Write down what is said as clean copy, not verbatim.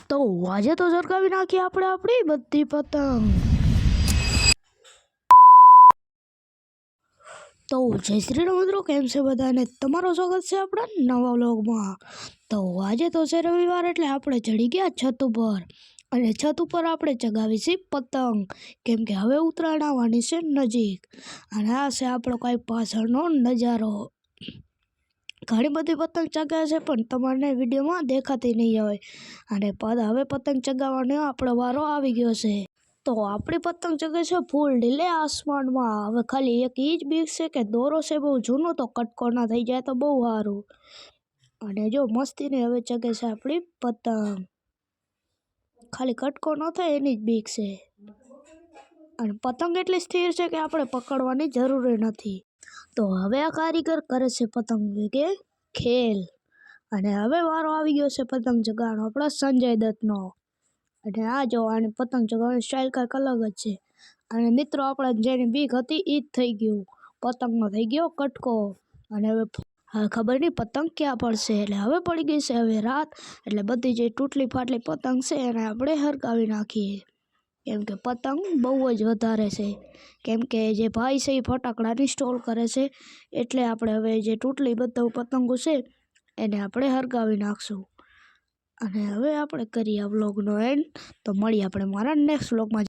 તો આજે તો સરકાવી નાખી આપણે આપણી બધી પતંગ. તો જય શ્રી રામ મિત્રો, કેમ છે બધાને? તમારો સ્વાગત છે આપણા નવા વ્લોગમાં. તો આજે તો છે રવિવાર, એટલે આપણે ચડી ગયા છત ઉપર, અને છત ઉપર આપણે ચગાવી છે પતંગ, કેમ કે હવે ઉત્તરાયણ આવવાની છે નજીક. અને આ છે આપણો કાંઈ પાછળનો નજારો. ઘણી બધી પતંગ ચગાવે છે, પણ તમારે વિડીયોમાં દેખાતી નહીં હોય. અને હવે પતંગ ચગાવવાનો આપણો વારો આવી ગયો છે. તો આપણી પતંગ ચગે છે ફૂલ ઢીલે આસમાનમાં. હવે ખાલી એક જ બીક છે કે દોરો છે બહુ જૂનો, તો કટકો ના થઈ જાય તો બહુ સારું. અને જો મસ્તીને હવે ચગે છે આપણી પતંગ, ખાલી કટકો ન થાય એની જ બીક છે. અને પતંગ એટલી સ્થિર છે કે આપણે પકડવાની જરૂર નથી. તો હવે આ કારીગર કરે છે પતંગ કે ખેલ. અને હવે વારો આવી ગયો છે પતંગ ચગાવવાનો આપણા સંજય દત્તનો. અને આ જો આની પતંગ ચગાવવાની સ્ટાઇલ કાંઈક અલગ જ છે. અને મિત્રો, આપણે જેની બીક હતી એ જ થઈ ગયું, પતંગનો થઈ ગયો કટકો. અને હવે ખબર નહીં પતંગ ક્યાં પડશે. એટલે હવે પડી ગઈ છે હવે રાત, એટલે બધી જે તૂટલી ફાટલી પતંગ છે એને આપણે હરગાવી નાખીએ. કેમ કે પતંગ બહુ જ વધારે છે, કેમ કે જે ભાઈ છે એ ફટાકડાની સ્ટોલ કરે છે, એટલે આપણે હવે જે તૂટલી બધા પતંગો છે એને આપણે હરગાવી નાખશું. અને હવે આપણે કરીએ આ વ્લોગનો એન્ડ. તો મળીએ આપણે મારા નેક્સ્ટ વ્લોગમાં.